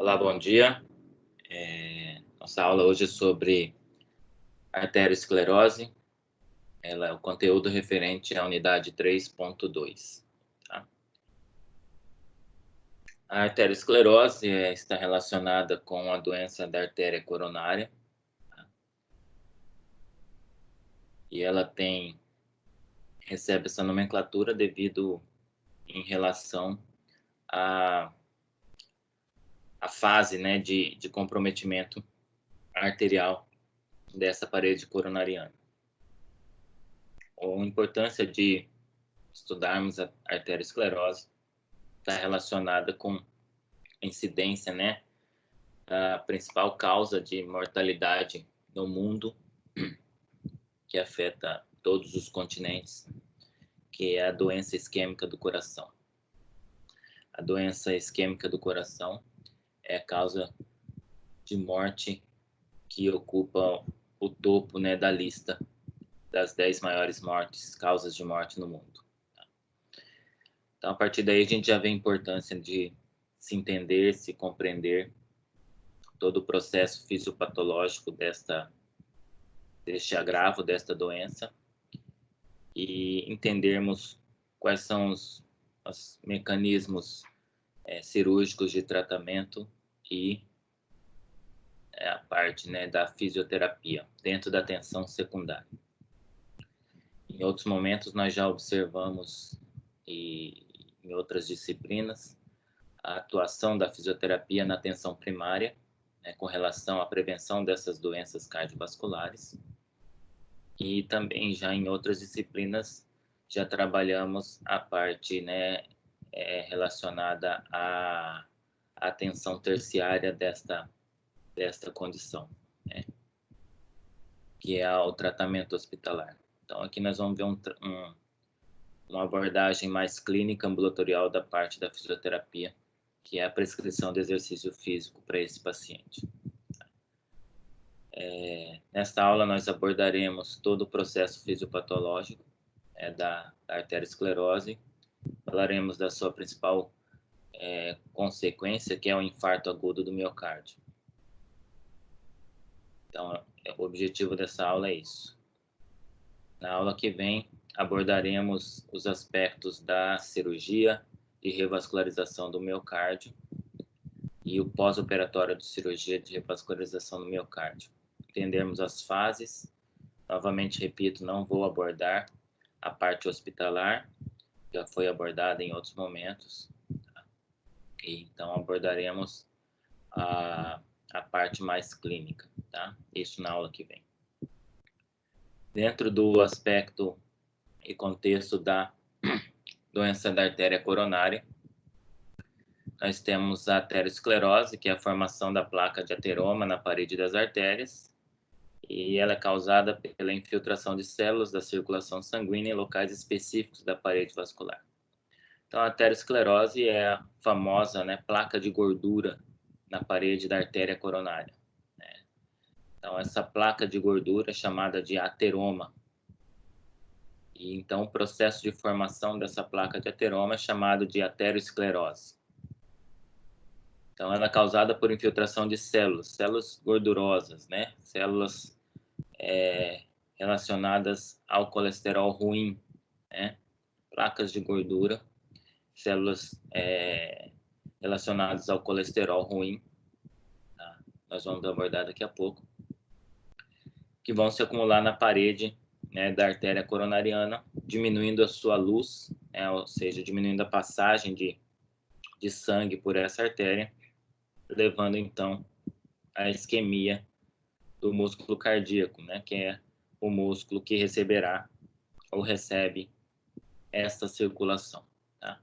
Olá, bom dia. Nossa aula hoje é sobre arteriosclerose. Ela é o conteúdo referente à unidade 3.2. Tá? A arteriosclerose está relacionada com a doença da artéria coronária. Tá? E ela recebe essa nomenclatura devido em relação à fase, né, de comprometimento arterial dessa parede coronariana. A importância de estudarmos a arteriosclerose está relacionada com a incidência, né, a principal causa de mortalidade no mundo, que afeta todos os continentes, que é a doença isquêmica do coração. A doença isquêmica do coração é a causa de morte que ocupa o topo, né, da lista das 10 maiores causas de morte no mundo. Então, a partir daí, a gente já vê a importância de se entender, se compreender todo o processo fisiopatológico deste agravo, desta doença, e entendermos quais são os mecanismos cirúrgicos de tratamento e a parte, né, da fisioterapia dentro da atenção secundária. Em outros momentos, nós já observamos, e em outras disciplinas, a atuação da fisioterapia na atenção primária, né, com relação à prevenção dessas doenças cardiovasculares. E também já em outras disciplinas já trabalhamos a parte, né, relacionada à atenção terciária desta condição, né, que é o tratamento hospitalar. Então aqui nós vamos ver uma abordagem mais clínica ambulatorial da parte da fisioterapia, que é a prescrição de exercício físico para esse paciente. Nesta aula nós abordaremos todo o processo fisiopatológico da arteriosclerose, falaremos da sua principal consequência, que é o infarto agudo do miocárdio. Então, o objetivo dessa aula é isso. Na aula que vem, abordaremos os aspectos da cirurgia de revascularização do miocárdio e o pós-operatório de cirurgia de revascularização do miocárdio. Entendermos as fases. Novamente, repito, não vou abordar a parte hospitalar, já foi abordada em outros momentos. Tá? Então, abordaremos a parte mais clínica, tá? Isso na aula que vem. Dentro do aspecto e contexto da doença da artéria coronária, nós temos a arteriosclerose, que é a formação da placa de ateroma na parede das artérias, e ela é causada pela infiltração de células da circulação sanguínea em locais específicos da parede vascular. Então, a arteriosclerose é a famosa, né, placa de gordura na parede da artéria coronária. Então, essa placa de gordura é chamada de ateroma. E, então, o processo de formação dessa placa de ateroma é chamado de arteriosclerose. Então, ela é causada por infiltração de células gordurosas, né? Células relacionadas ao colesterol ruim, né? Placas de gordura, células relacionadas ao colesterol ruim, tá? Nós vamos abordar daqui a pouco, que vão se acumular na parede, né, da artéria coronariana, diminuindo a sua luz, né, ou seja, diminuindo a passagem de sangue por essa artéria, levando então à isquemia do músculo cardíaco, né, que é o músculo que receberá ou recebe esta circulação. Tá?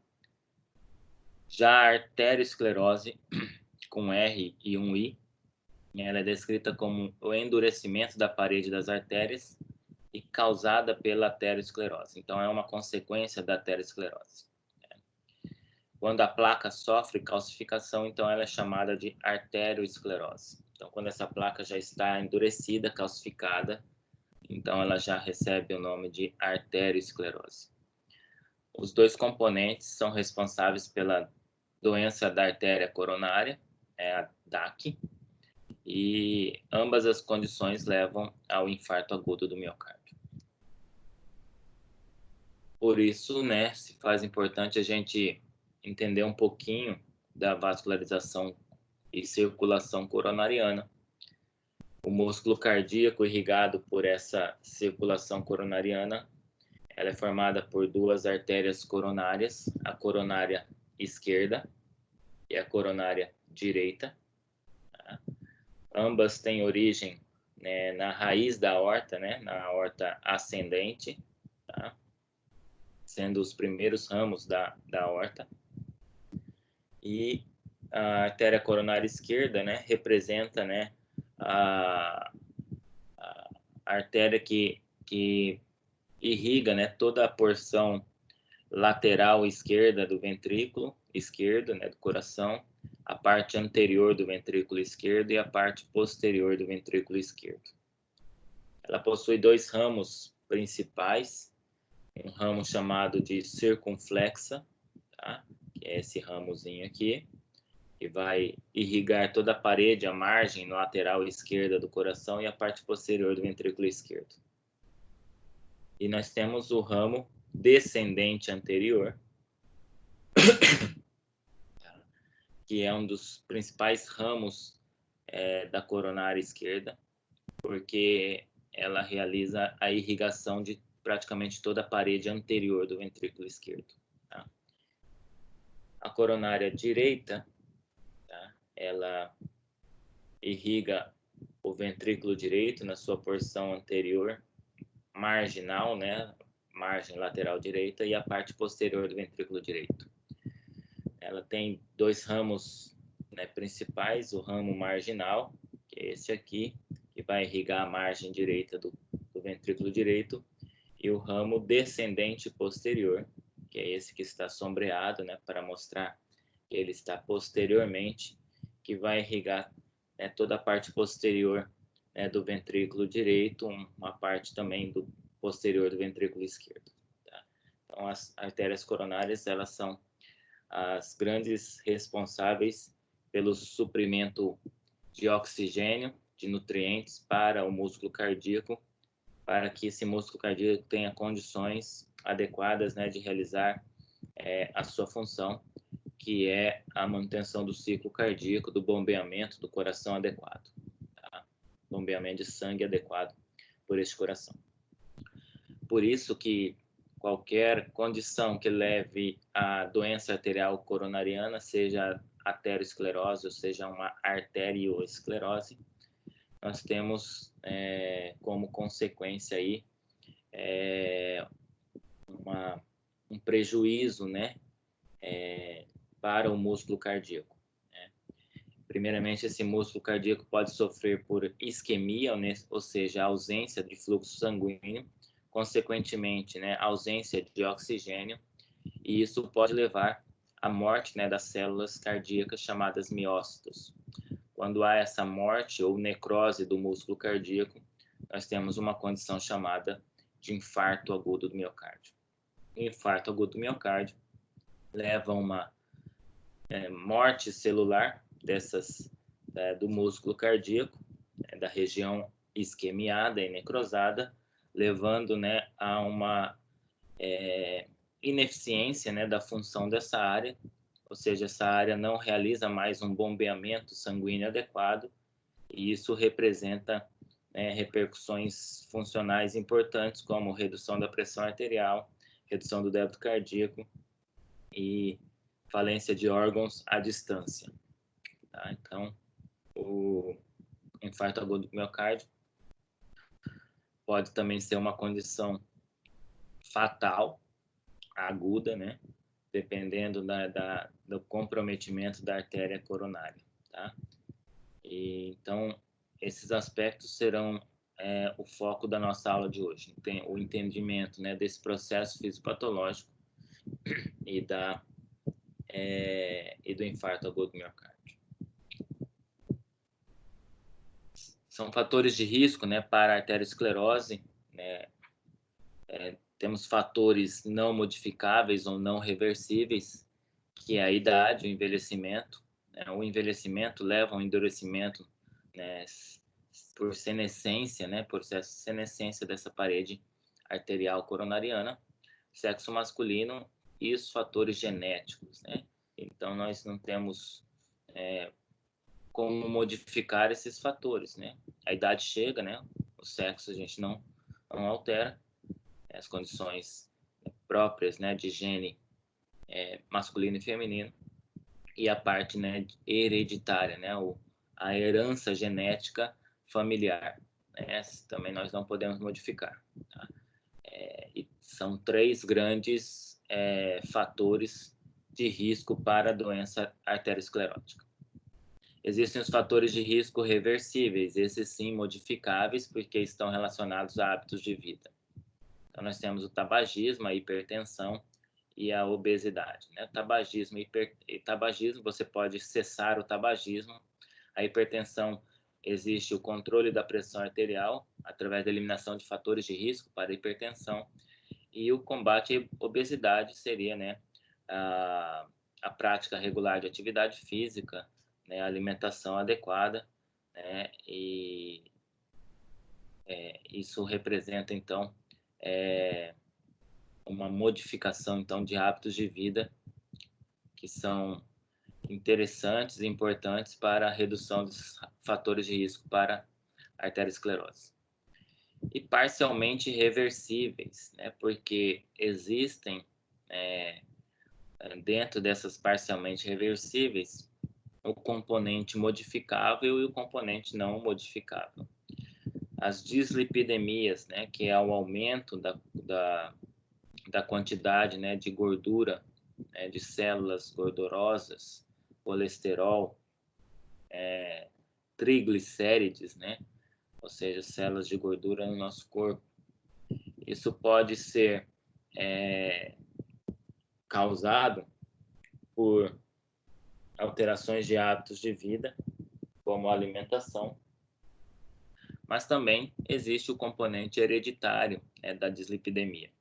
Já a arteriosclerose, com R e um I, ela é descrita como o endurecimento da parede das artérias e causada pela arteriosclerose. Então, é uma consequência da arteriosclerose. Quando a placa sofre calcificação, então ela é chamada de arteriosclerose. Então, quando essa placa já está endurecida, calcificada, então ela já recebe o nome de arteriosclerose. Os dois componentes são responsáveis pela doença da artéria coronária, é a DAC, e ambas as condições levam ao infarto agudo do miocárdio. Por isso, né, se faz importante a gente entender um pouquinho da vascularização e circulação coronariana. O músculo cardíaco irrigado por essa circulação coronariana, ela é formada por duas artérias coronárias, a coronária esquerda e a coronária direita. Tá? Ambas têm origem, né, na raiz da aorta, né, na aorta ascendente, tá? Sendo os primeiros ramos da aorta. E a artéria coronária esquerda, né, representa, né, a artéria que irriga, né, toda a porção lateral esquerda do ventrículo esquerdo, né, do coração, a parte anterior do ventrículo esquerdo e a parte posterior do ventrículo esquerdo. Ela possui dois ramos principais, um ramo chamado de circunflexa, tá? Que é esse ramozinho aqui, que vai irrigar toda a parede, a margem lateral esquerda do coração e a parte posterior do ventrículo esquerdo. E nós temos o ramo descendente anterior, que é um dos principais ramos da coronária esquerda, porque ela realiza a irrigação de praticamente toda a parede anterior do ventrículo esquerdo. Tá? A coronária direita, tá? Ela irriga o ventrículo direito na sua porção anterior, marginal, né? Margem lateral direita, e a parte posterior do ventrículo direito. Ela tem dois ramos, né, principais, o ramo marginal, que é esse aqui, que vai irrigar a margem direita do ventrículo direito, e o ramo descendente posterior, que é esse que está sombreado, né, para mostrar que ele está posteriormente, que vai irrigar, né, toda a parte posterior, né, do ventrículo direito, uma parte também do posterior do ventrículo esquerdo. Tá? Então, as artérias coronárias, elas são as grandes responsáveis pelo suprimento de oxigênio, de nutrientes para o músculo cardíaco, para que esse músculo cardíaco tenha condições adequadas, né, de realizar a sua função, que é a manutenção do ciclo cardíaco, do bombeamento do coração adequado. Tá? Bombeamento de sangue adequado por este coração. Por isso que qualquer condição que leve à doença arterial coronariana, seja aterosclerose ou seja uma arteriosclerose, nós temos como consequência aí um prejuízo, né, para o músculo cardíaco. Né? Primeiramente, esse músculo cardíaco pode sofrer por isquemia, ou seja, ausência de fluxo sanguíneo, consequentemente, né, ausência de oxigênio, e isso pode levar à morte, né, das células cardíacas chamadas miócitos. Quando há essa morte ou necrose do músculo cardíaco, nós temos uma condição chamada de infarto agudo do miocárdio. O infarto agudo do miocárdio leva a uma morte celular do músculo cardíaco, da região isquemiada e necrosada, levando, né, a uma ineficiência, né, da função dessa área, ou seja, essa área não realiza mais um bombeamento sanguíneo adequado, e isso representa, né, repercussões funcionais importantes, como redução da pressão arterial, redução do débito cardíaco e falência de órgãos à distância. Tá? Então, o infarto agudo do miocárdio pode também ser uma condição fatal, aguda, né? Dependendo do comprometimento da artéria coronária. Tá? Então, esses aspectos serão o foco da nossa aula de hoje. Tem o entendimento, né, desse processo fisiopatológico e do infarto agudo do miocárdio. São fatores de risco, né, para a arteriosclerose, né? Temos fatores não modificáveis ou não reversíveis, que é a idade, o envelhecimento, né, o envelhecimento leva ao endurecimento, né, por senescência, né, processo de senescência dessa parede arterial coronariana, sexo masculino e os fatores genéticos, né? Então, nós não temos como modificar esses fatores, né? A idade chega, né? O sexo a gente não altera, as condições próprias, né, de gene masculino e feminino, e a parte, né, hereditária, né, a herança genética familiar. Essa também nós não podemos modificar. Tá? E são 3 grandes fatores de risco para a doença arteriosclerótica. Existem os fatores de risco reversíveis, esses sim modificáveis, porque estão relacionados a hábitos de vida. Então, nós temos o tabagismo, a hipertensão e a obesidade. Né? Tabagismo e tabagismo, você pode cessar o tabagismo. A hipertensão, existe o controle da pressão arterial através da eliminação de fatores de risco para a hipertensão. E o combate à obesidade seria, né, a prática regular de atividade física, né, a alimentação adequada, né, e isso representa, então, uma modificação, então, de hábitos de vida que são interessantes e importantes para a redução dos fatores de risco para a arteriosclerose. E parcialmente reversíveis, né, porque existem, dentro dessas parcialmente reversíveis, o componente modificável e o componente não modificável. As dislipidemias, né, que é o aumento da quantidade, né, de gordura, né, de células gordurosas, colesterol, triglicérides, né, ou seja, células de gordura no nosso corpo. Isso pode ser causado por alterações de hábitos de vida, como a alimentação, mas também existe o componente hereditário, da dislipidemia.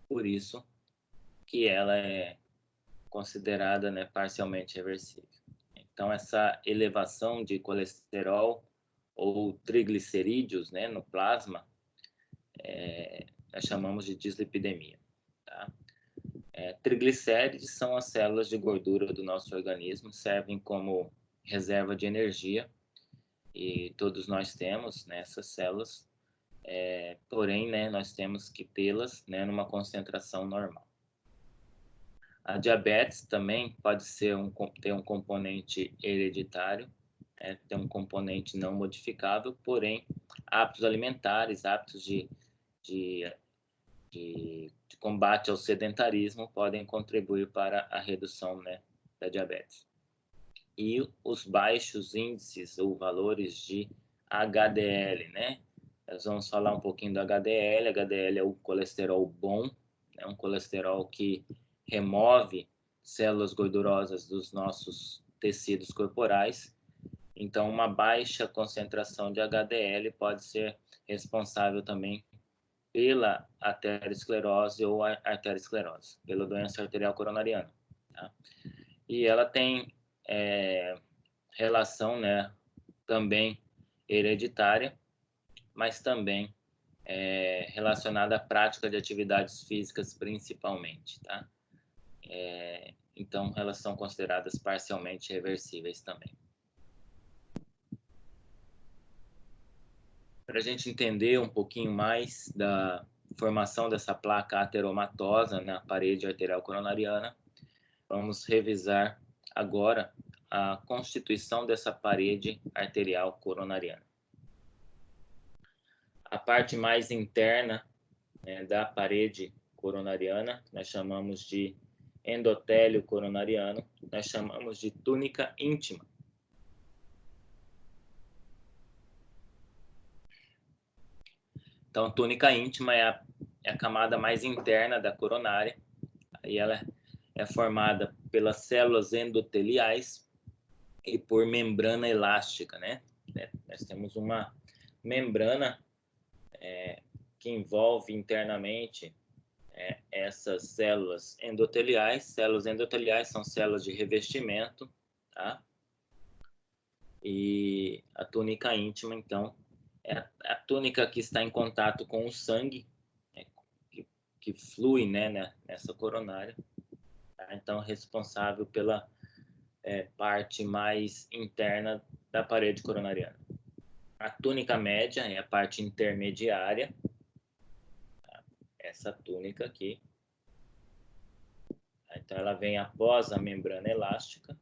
Por isso que ela é considerada, né, parcialmente reversível. Então, essa elevação de colesterol ou triglicerídeos, né, no plasma, nós chamamos de dislipidemia. Tá? Triglicérides são as células de gordura do nosso organismo, servem como reserva de energia, e todos nós temos, né, essas células, porém, né, nós temos que tê-las, né, numa concentração normal. A diabetes também pode ter um componente hereditário, ter um componente não modificável, porém, hábitos alimentares, hábitos de combate ao sedentarismo podem contribuir para a redução, né, da diabetes. E os baixos índices ou valores de HDL, né? Nós vamos falar um pouquinho do HDL. HDL é o colesterol bom, é um colesterol que remove células gordurosas dos nossos tecidos corporais. Então, uma baixa concentração de HDL pode ser responsável também pela aterosclerose ou arteriosclerose, pela doença arterial coronariana. Tá? E ela tem relação, né, também hereditária, mas também relacionada à prática de atividades físicas principalmente, tá? Então, elas são consideradas parcialmente reversíveis também. Para a gente entender um pouquinho mais da formação dessa placa ateromatosa na parede arterial coronariana, vamos revisar agora a constituição dessa parede arterial coronariana. A parte mais interna, né, da parede coronariana, nós chamamos de endotélio coronariano, nós chamamos de túnica íntima. Então, túnica íntima é a camada mais interna da coronária, e ela é formada pelas células endoteliais e por membrana elástica, né? Nós temos uma membrana que envolve internamente essas células endoteliais. Células endoteliais são células de revestimento, tá? E a túnica íntima, então, é a túnica que está em contato com o sangue, né, que flui, né, nessa coronária. Tá? Então, responsável pela parte mais interna da parede coronariana. A túnica média é a parte intermediária, tá? Essa túnica aqui. Então, ela vem após a membrana elástica.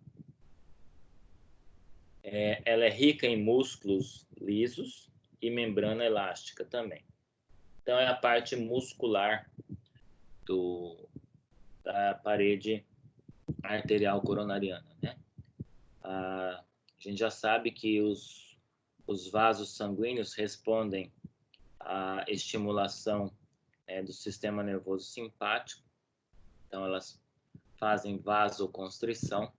Ela é rica em músculos lisos e membrana elástica também. Então, é a parte muscular da parede arterial coronariana, né? A gente já sabe que os vasos sanguíneos respondem à estimulação do sistema nervoso simpático. Então, elas fazem vasoconstrição.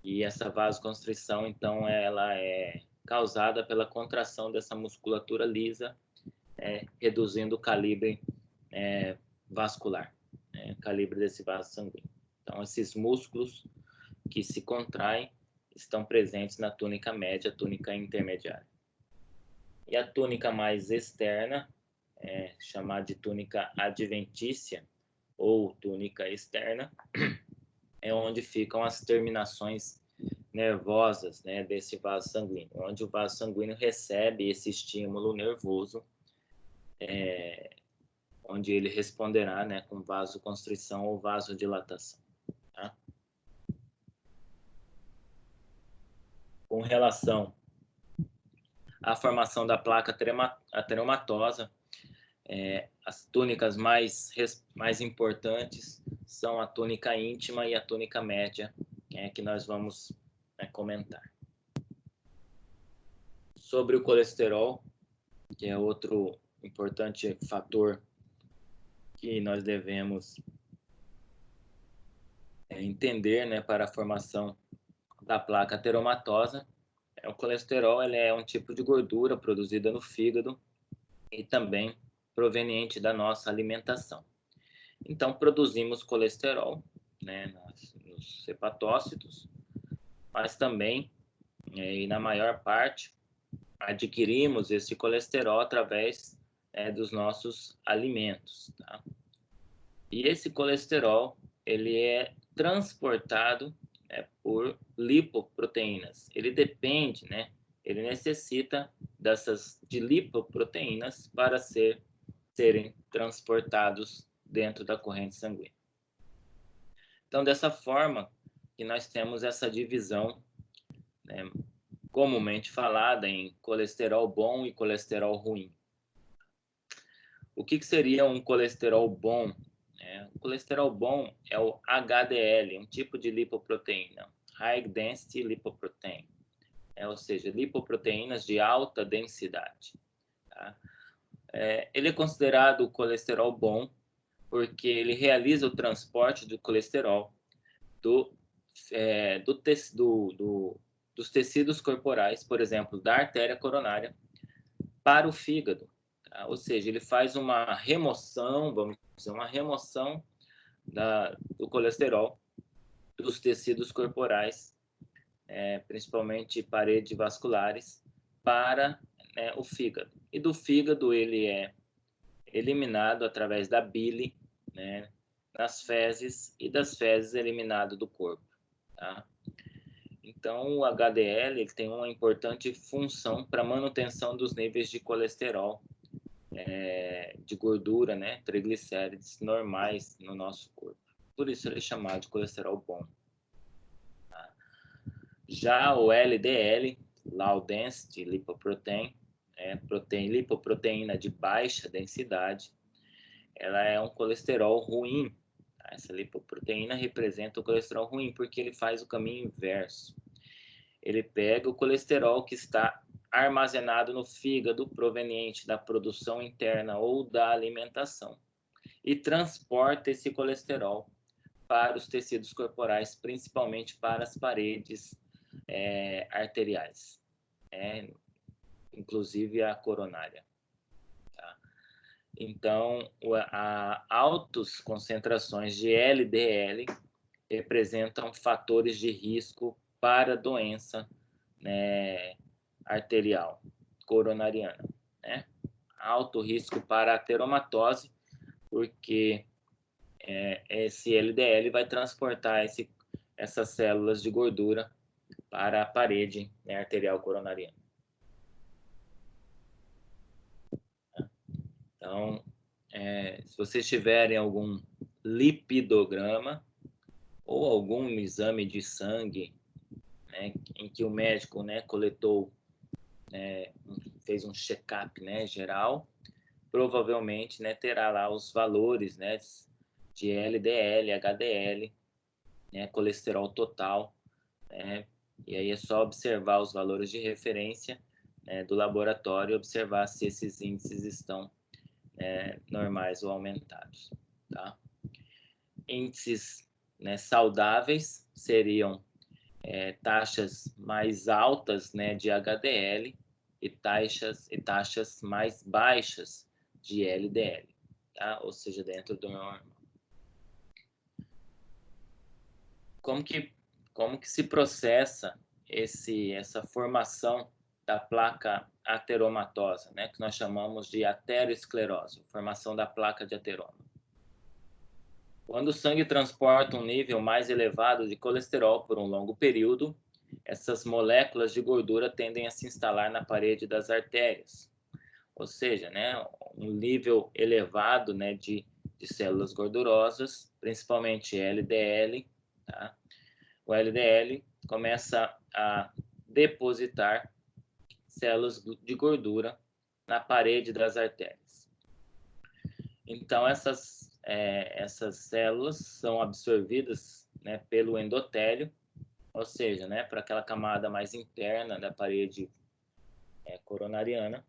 E essa vasoconstrição, então, ela é causada pela contração dessa musculatura lisa, reduzindo o calibre vascular, calibre desse vaso sanguíneo. Então, esses músculos que se contraem estão presentes na túnica média, túnica intermediária. E a túnica mais externa, chamada de túnica adventícia ou túnica externa, é onde ficam as terminações nervosas, né, desse vaso sanguíneo, onde o vaso sanguíneo recebe esse estímulo nervoso, onde ele responderá, né, com vasoconstrição ou vasodilatação. Tá? Com relação à formação da placa ateromatosa, as túnicas mais importantes são a túnica íntima e a túnica média, que nós vamos comentar. Sobre o colesterol, que é outro importante fator que nós devemos entender, né, para a formação da placa ateromatosa. O colesterol ele é um tipo de gordura produzida no fígado e também proveniente da nossa alimentação. Então, produzimos colesterol, né, nos hepatócitos, mas também, e na maior parte, adquirimos esse colesterol através dos nossos alimentos. Tá? E esse colesterol, ele é transportado por lipoproteínas. Ele depende, né? Ele necessita de lipoproteínas para serem transportados dentro da corrente sanguínea. Então, dessa forma que nós temos essa divisão, né, comumente falada em colesterol bom e colesterol ruim. O que seria um colesterol bom? O colesterol bom é o HDL, um tipo de lipoproteína, High Density Lipoprotein, ou seja, lipoproteínas de alta densidade. Tá? Ele é considerado colesterol bom porque ele realiza o transporte do colesterol dos tecidos corporais, por exemplo, da artéria coronária, para o fígado. Tá? Ou seja, ele faz uma remoção, vamos dizer, uma remoção do colesterol dos tecidos corporais, principalmente paredes vasculares, para o fígado. E do fígado ele é eliminado através da bile, né, nas fezes, e das fezes eliminado do corpo. Tá? Então, o HDL ele tem uma importante função para a manutenção dos níveis de colesterol, de gordura, né, triglicérides normais no nosso corpo. Por isso ele é chamado de colesterol bom. Tá? Já o LDL, Low Density Lipoprotein, lipoproteína de baixa densidade, ela é um colesterol ruim. Tá? Essa lipoproteína representa o colesterol ruim porque ele faz o caminho inverso. Ele pega o colesterol que está armazenado no fígado proveniente da produção interna ou da alimentação e transporta esse colesterol para os tecidos corporais, principalmente para as paredes arteriais, inclusive a coronária. Tá? Então, altas concentrações de LDL representam fatores de risco para a doença, né, arterial coronariana, né? Alto risco para ateromatose, porque esse LDL vai transportar essas células de gordura para a parede, né, arterial coronariana. Então, se vocês tiverem algum lipidograma ou algum exame de sangue, né, em que o médico, né, coletou, fez um check-up, né, geral, provavelmente, né, terá lá os valores, né, de LDL, HDL, né, colesterol total, né, e aí é só observar os valores de referência, né, do laboratório e observar se esses índices estão normais ou aumentados, tá? Índices, né, saudáveis seriam taxas mais altas, né, de HDL e taxas mais baixas de LDL, tá? Ou seja, dentro do normal. Como que se processa essa formação da placa ateromatosa, né, que nós chamamos de aterosclerose, formação da placa de ateroma? Quando o sangue transporta um nível mais elevado de colesterol por um longo período, essas moléculas de gordura tendem a se instalar na parede das artérias. Ou seja, né, um nível elevado, né, de células gordurosas, principalmente LDL, tá? O LDL começa a depositar células de gordura na parede das artérias. Então, essas células são absorvidas, né, pelo endotélio, ou seja, né, para aquela camada mais interna da parede coronariana,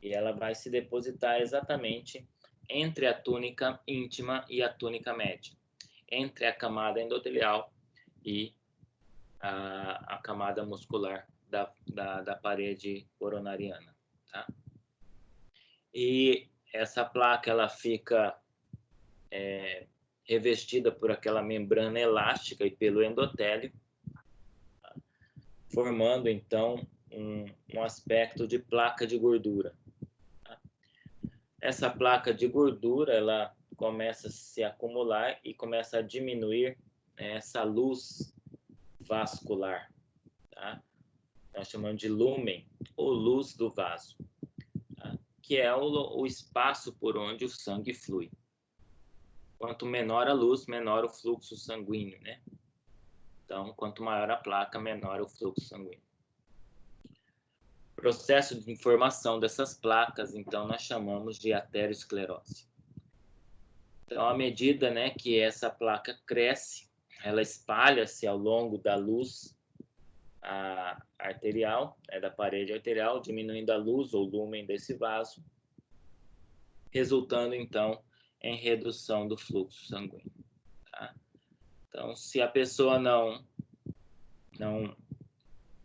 e ela vai se depositar exatamente entre a túnica íntima e a túnica média, entre a camada endotelial e a camada muscular da parede coronariana, tá? E essa placa ela fica revestida por aquela membrana elástica e pelo endotélio, tá? Formando então um aspecto de placa de gordura, tá? Essa placa de gordura ela começa a se acumular e começa a diminuir, né, essa luz vascular, tá? Nós chamamos de lúmen ou luz do vaso, tá? Que é o espaço por onde o sangue flui. Quanto menor a luz, menor o fluxo sanguíneo, né? Então, quanto maior a placa, menor o fluxo sanguíneo. Processo de formação dessas placas, então, nós chamamos de aterosclerose. Então, à medida, né, que essa placa cresce, ela espalha-se ao longo da luz arterial, da parede arterial, diminuindo a luz ou lumen desse vaso, resultando, então, em redução do fluxo sanguíneo, tá? Então, se a pessoa não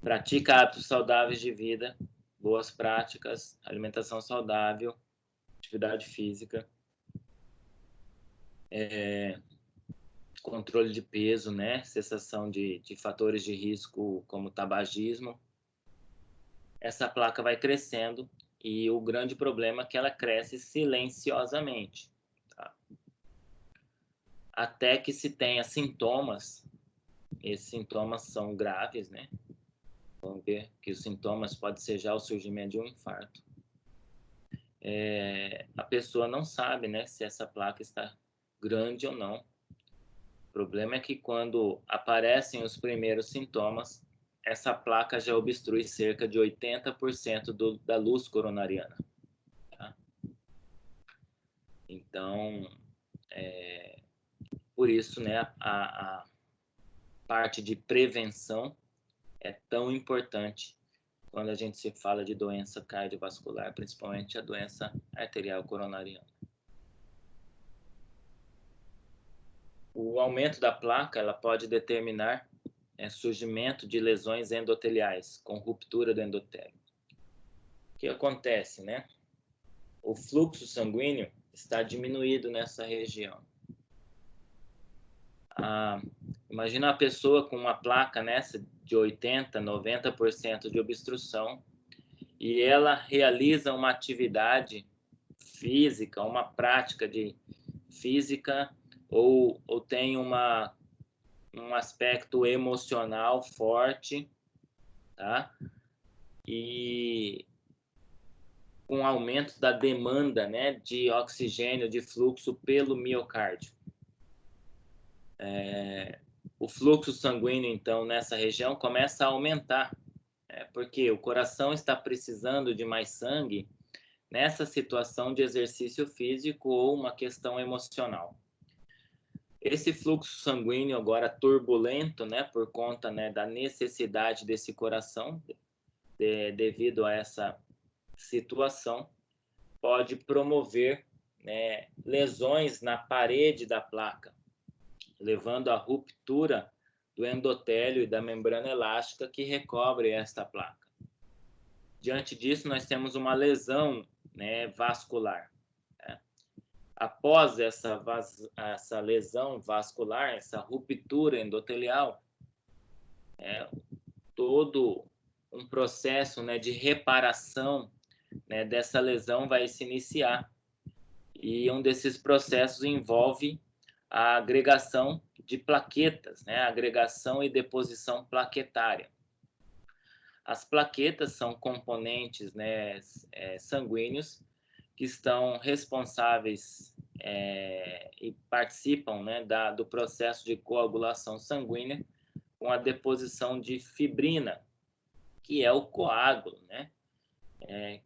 pratica hábitos saudáveis de vida, boas práticas, alimentação saudável, atividade física, controle de peso, né, cessação de fatores de risco como tabagismo, essa placa vai crescendo e o grande problema é que ela cresce silenciosamente, tá? Até que se tenha sintomas. Esses sintomas são graves, né? Vamos ver que os sintomas podem ser já o surgimento de um infarto. A pessoa não sabe, né, se essa placa está grande ou não. O problema é que quando aparecem os primeiros sintomas, essa placa já obstrui cerca de 80% da luz coronariana, tá? Então, por isso, né, a parte de prevenção é tão importante quando a gente se fala de doença cardiovascular, principalmente a doença arterial coronariana. O aumento da placa ela pode determinar surgimento de lesões endoteliais com ruptura do endotélio. O que acontece, né? O fluxo sanguíneo está diminuído nessa região. Imagina uma pessoa com uma placa nessa de 80%, 90% de obstrução e ela realiza uma atividade física, uma prática de física ou tem um aspecto emocional forte, tá? E com aumento da demanda, né, de oxigênio, de fluxo pelo miocárdio. O fluxo sanguíneo, então, nessa região começa a aumentar, porque o coração está precisando de mais sangue nessa situação de exercício físico ou uma questão emocional. Esse fluxo sanguíneo agora turbulento, né, por conta, né, da necessidade desse coração, devido a essa situação, pode promover, né, lesões na parede da placa, levando à ruptura do endotélio e da membrana elástica que recobre esta placa. Diante disso, nós temos uma lesão, né, vascular. Né? Após essa lesão vascular, essa ruptura endotelial, todo um processo, né, de reparação, né, dessa lesão vai se iniciar. E um desses processos envolve a agregação de plaquetas, né, agregação e deposição plaquetária. As plaquetas são componentes, né, sanguíneos que estão responsáveis e participam, né, do processo de coagulação sanguínea com a deposição de fibrina, que é o coágulo, né,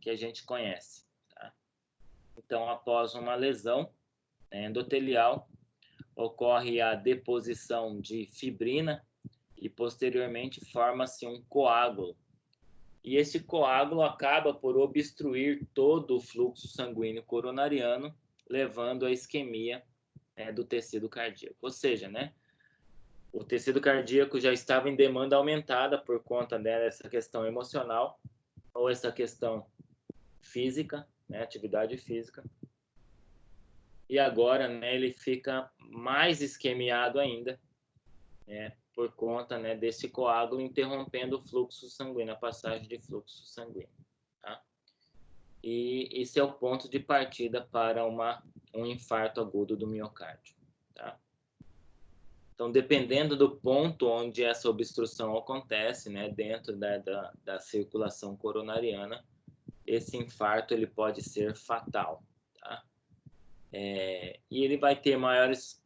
que a gente conhece. Tá? Então, após uma lesão endotelial, ocorre a deposição de fibrina e, posteriormente, forma-se um coágulo. E esse coágulo acaba por obstruir todo o fluxo sanguíneo coronariano, levando à isquemia do tecido cardíaco. Ou seja, né, o tecido cardíaco já estava em demanda aumentada por conta dessa questão emocional ou essa questão física, né, atividade física. E agora, né, ele fica mais isquemiado ainda, né, por conta, né, desse coágulo interrompendo o fluxo sanguíneo, a passagem de fluxo sanguíneo. Tá? E esse é o ponto de partida para um infarto agudo do miocárdio. Tá? Então, dependendo do ponto onde essa obstrução acontece, né, dentro da circulação coronariana, esse infarto ele pode ser fatal. Tá? E ele vai ter maiores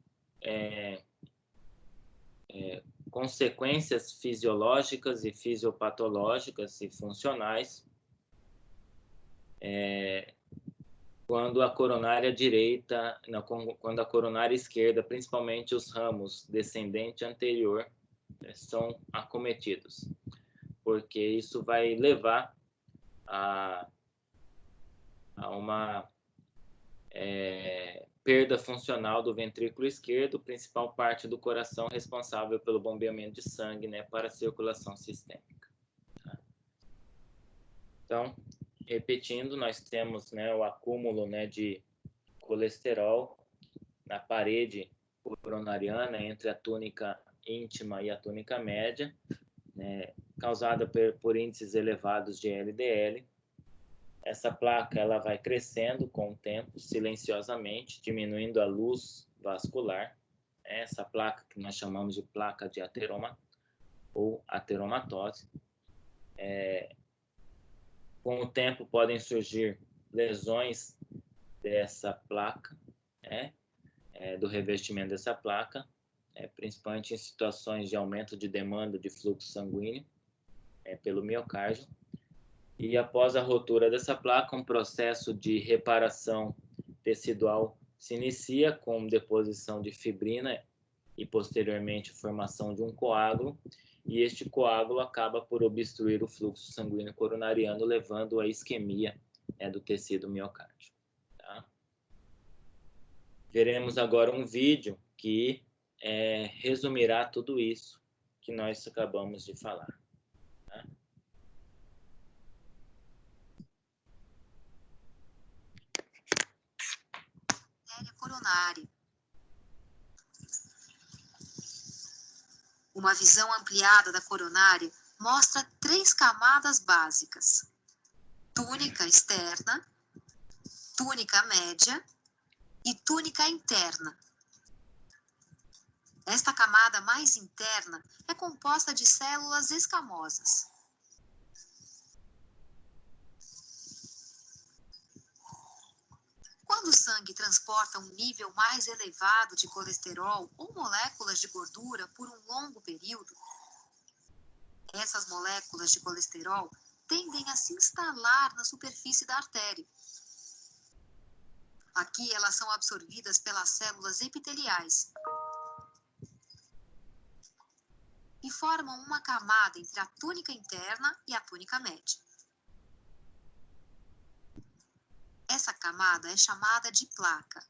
consequências fisiológicas e fisiopatológicas e funcionais quando a coronária direita, não, quando a coronária esquerda, principalmente os ramos descendente e anterior, são acometidos, porque isso vai levar a uma perda funcional do ventrículo esquerdo, principal parte do coração responsável pelo bombeamento de sangue, né, para a circulação sistêmica. Tá? Então, repetindo, nós temos, né, o acúmulo, né, de colesterol na parede coronariana entre a túnica íntima e a túnica média, né, causada por índices elevados de LDL. Essa placa ela vai crescendo com o tempo, silenciosamente, diminuindo a luz vascular. Essa placa que nós chamamos de placa de ateroma ou ateromatose. Com o tempo podem surgir lesões dessa placa, do revestimento dessa placa, principalmente em situações de aumento de demanda de fluxo sanguíneo pelo miocárdio. E após a rotura dessa placa, um processo de reparação tecidual se inicia com deposição de fibrina e posteriormente formação de um coágulo, e este coágulo acaba por obstruir o fluxo sanguíneo coronariano, levando à isquemia do tecido miocárdio. Tá? Veremos agora um vídeo que resumirá tudo isso que nós acabamos de falar. Tá? Artéria coronária. Uma visão ampliada da coronária mostra 3 camadas básicas: túnica externa, túnica média e túnica interna. Esta camada mais interna é composta de células escamosas. Quando o sangue transporta um nível mais elevado de colesterol ou moléculas de gordura por um longo período, essas moléculas de colesterol tendem a se instalar na superfície da artéria. Aqui elas são absorvidas pelas células epiteliais e formam uma camada entre a túnica interna e a túnica média. Essa camada é chamada de placa.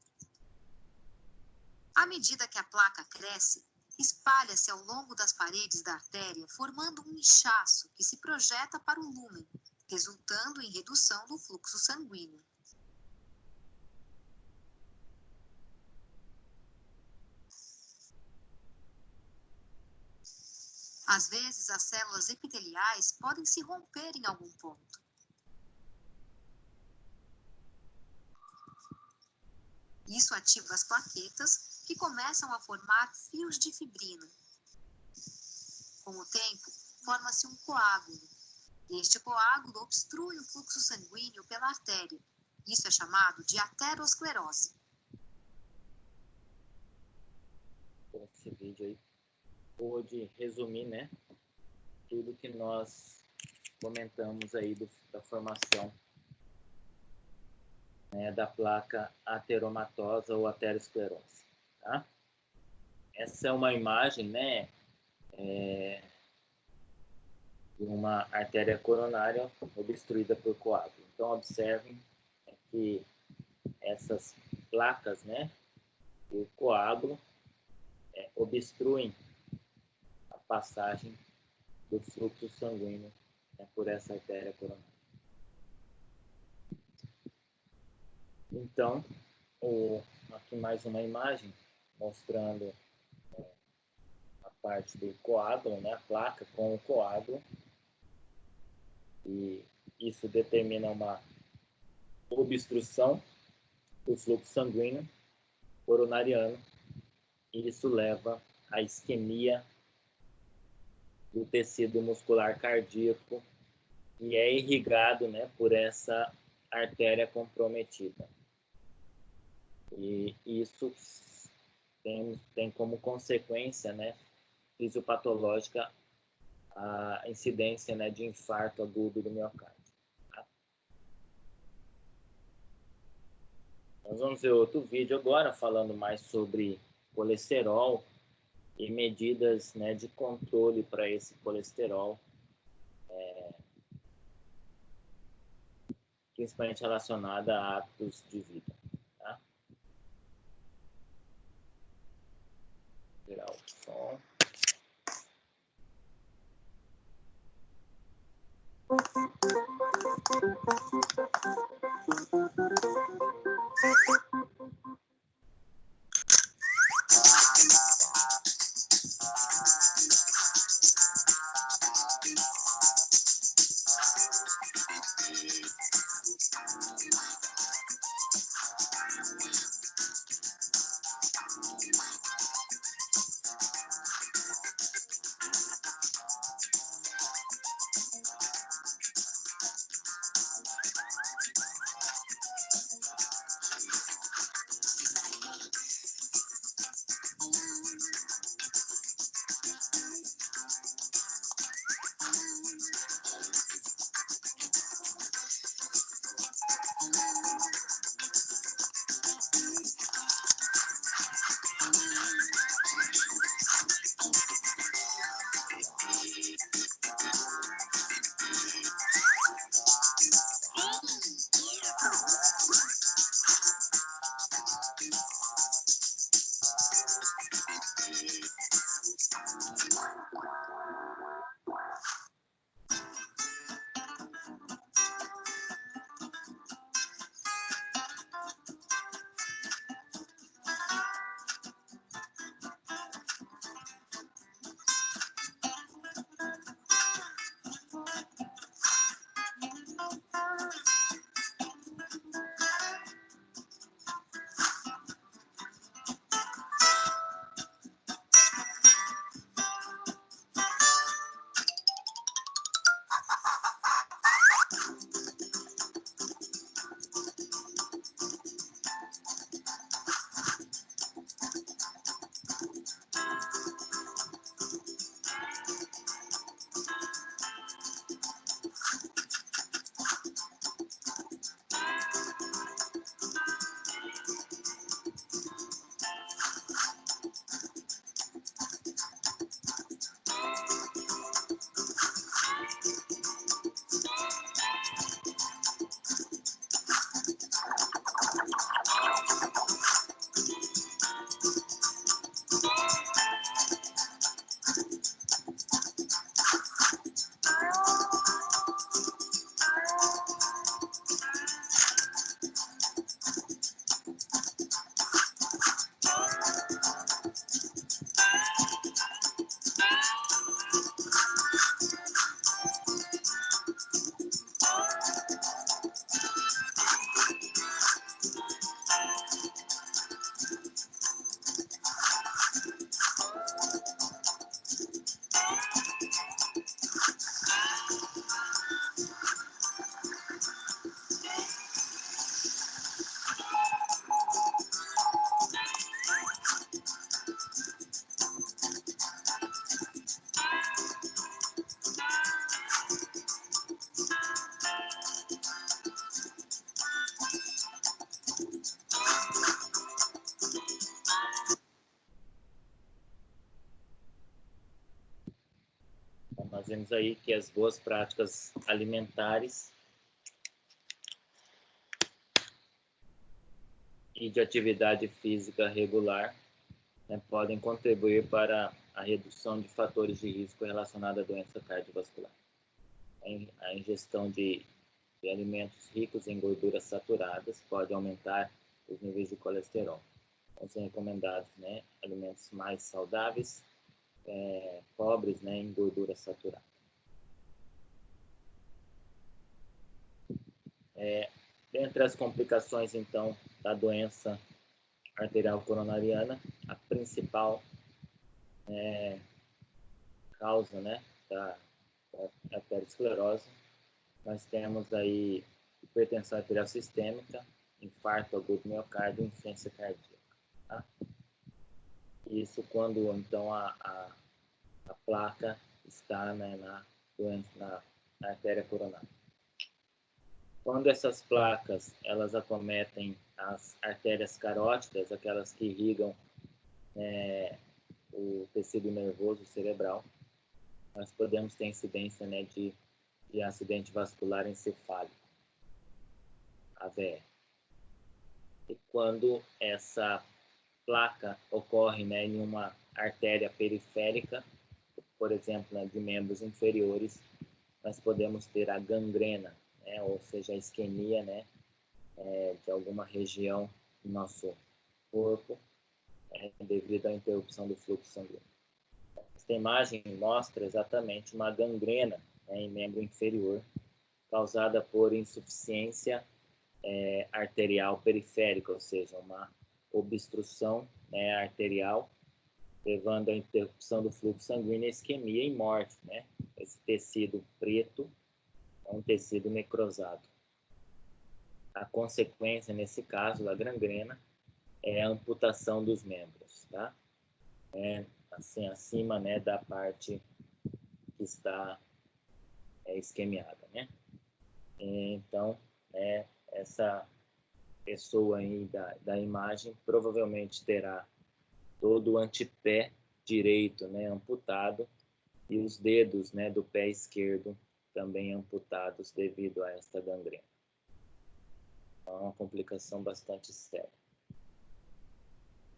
À medida que a placa cresce, espalha-se ao longo das paredes da artéria, formando um inchaço que se projeta para o lúmen, resultando em redução do fluxo sanguíneo. Às vezes, as células epiteliais podem se romper em algum ponto. Isso ativa as plaquetas, que começam a formar fios de fibrina. Com o tempo, forma-se um coágulo. Este coágulo obstrui o fluxo sanguíneo pela artéria. Isso é chamado de aterosclerose. Esse vídeo aí pôde resumir, né, tudo que nós comentamos aí da formação, né, da placa ateromatosa ou aterosclerose, tá? Essa é uma imagem, né, de uma artéria coronária obstruída por coágulo. Então, observem que essas placas, né, do coágulo obstruem a passagem do fluxo sanguíneo, né, por essa artéria coronária. Então, aqui mais uma imagem mostrando a parte do coágulo, né, a placa com o coágulo, e isso determina uma obstrução do fluxo sanguíneo coronariano, e isso leva à isquemia do tecido muscular cardíaco e é irrigado, né, por essa artéria comprometida. E isso tem como consequência, né, fisiopatológica, a incidência, né, de infarto agudo do miocárdio. Tá? Nós vamos ver outro vídeo agora falando mais sobre colesterol e medidas, né, de controle para esse colesterol, principalmente relacionada a hábitos de vida. Tá? Vou tirar o som. nós vemos aí que as boas práticas alimentares e de atividade física regular, né, podem contribuir para a redução de fatores de risco relacionados à doença cardiovascular. A ingestão de alimentos ricos em gorduras saturadas pode aumentar os níveis de colesterol. Então, são recomendados, né, alimentos mais saudáveis, pobres, né, em gordura saturada. Dentre as complicações, então, da doença arterial coronariana, a principal causa, né, da arteriosclerose, nós temos aí hipertensão arterial sistêmica, infarto agudo do miocárdio e insuficiência cardíaca. Tá? Isso quando, então, a placa está, né, na artéria coronária. Quando essas placas elas acometem as artérias carótidas, aquelas que irrigam o tecido nervoso cerebral, nós podemos ter incidência, né, de acidente vascular encefálico, AVE. E quando essa placa ocorre, né, em uma artéria periférica, por exemplo, né, de membros inferiores, nós podemos ter a gangrena, né, ou seja, a isquemia, né, de alguma região do nosso corpo, devido à interrupção do fluxo sanguíneo. Esta imagem mostra exatamente uma gangrena, né, em membro inferior, causada por insuficiência arterial periférica, ou seja, uma obstrução, né, arterial, levando à interrupção do fluxo sanguíneo, isquemia e morte, né? Esse tecido preto é um tecido necrosado. A consequência, nesse caso, da gangrena, é a amputação dos membros, tá? Assim, acima, né, da parte que está isquemiada, né? Então, essa pessoa aí da imagem provavelmente terá todo o antepé direito, né, amputado, e os dedos, né, do pé esquerdo também amputados devido a esta gangrena. É uma complicação bastante séria.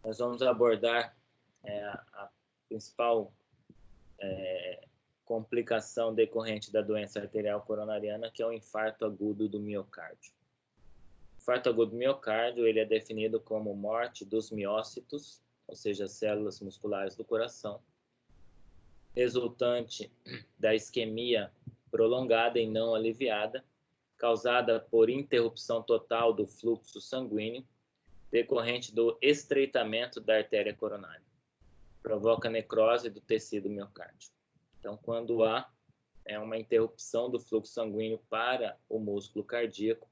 Nós vamos abordar a principal complicação decorrente da doença arterial coronariana, que é o infarto agudo do miocárdio. O infarto agudo do miocárdio, ele é definido como morte dos miócitos, ou seja, células musculares do coração, resultante da isquemia prolongada e não aliviada, causada por interrupção total do fluxo sanguíneo, decorrente do estreitamento da artéria coronária. Provoca necrose do tecido miocárdio. Então, quando há uma interrupção do fluxo sanguíneo para o músculo cardíaco,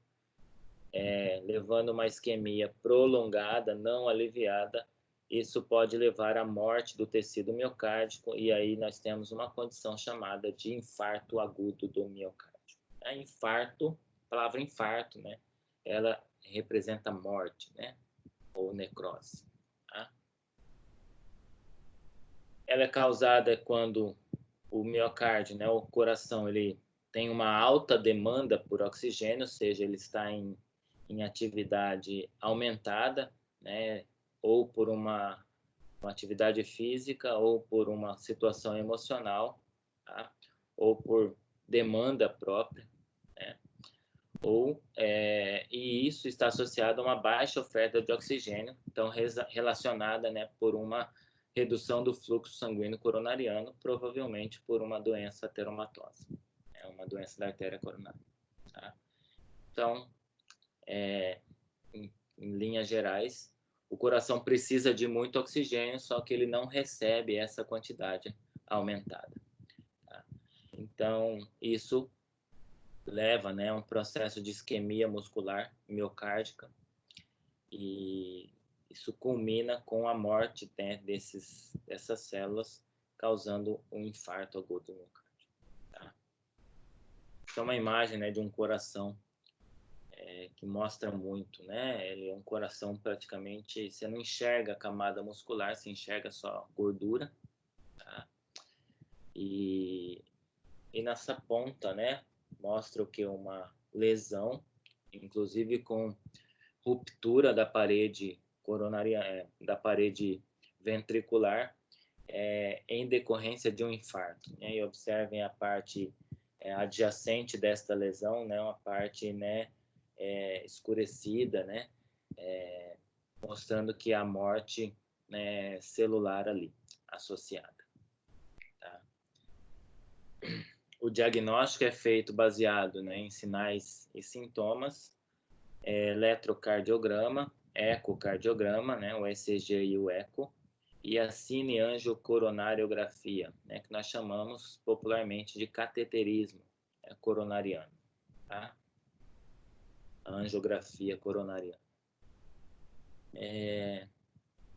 levando uma isquemia prolongada, não aliviada, isso pode levar à morte do tecido miocárdico, e aí nós temos uma condição chamada de infarto agudo do miocárdio. Infarto, a palavra infarto, né, ela representa morte, né, ou necrose. Tá? Ela é causada quando o miocárdio, né, o coração, ele tem uma alta demanda por oxigênio, ou seja, ele está em atividade aumentada, né, ou por uma atividade física, ou por uma situação emocional, tá? Ou por demanda própria, né? E isso está associado a uma baixa oferta de oxigênio, então relacionada, né, por uma redução do fluxo sanguíneo coronariano, provavelmente por uma doença ateromatosa, uma doença da artéria coronária. Tá? Então, em linhas gerais, o coração precisa de muito oxigênio, só que ele não recebe essa quantidade aumentada. Tá? Então, isso leva, né, a um processo de isquemia muscular miocárdica, e isso culmina com a morte, né, dessas células, causando um infarto agudo do miocárdio. Tá? Então, é uma imagem, né, de um coração que mostra muito, né? Ele é um coração praticamente, você não enxerga a camada muscular, você enxerga só gordura, tá? E e nessa ponta, né, mostra o que? Uma lesão, inclusive com ruptura da parede coronária, da parede ventricular, em decorrência de um infarto. Né? E observem a parte adjacente desta lesão, né, uma parte, né, escurecida, né, mostrando que há morte, né, celular ali associada. Tá? O diagnóstico é feito baseado, né, em sinais e sintomas, eletrocardiograma, ecocardiograma, né, o ECG e o eco, e a cineangiocoronariografia, né, que nós chamamos popularmente de cateterismo coronariano, tá? A angiografia coronariana.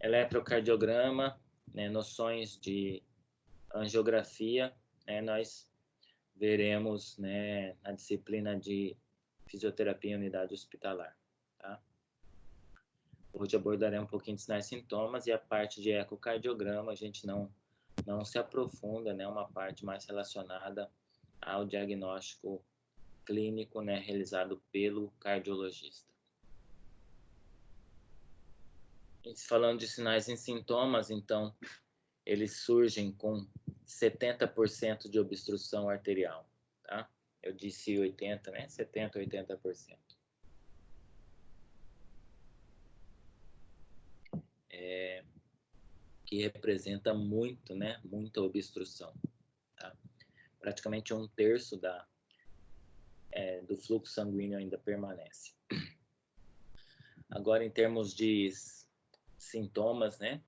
Eletrocardiograma, né, noções de angiografia, né, nós veremos, né, na disciplina de fisioterapia em unidade hospitalar, tá? Hoje abordarei um pouquinho de sinais e sintomas, e a parte de ecocardiograma a gente não se aprofunda, né, uma parte mais relacionada ao diagnóstico clínico, né, realizado pelo cardiologista. E falando de sinais e sintomas, então, eles surgem com 70% de obstrução arterial, tá? Eu disse 80, né? 70, 80%. Que representa muito, né? Muita obstrução, tá? Praticamente 1/3 do fluxo sanguíneo ainda permanece. Agora, em termos de sintomas, né?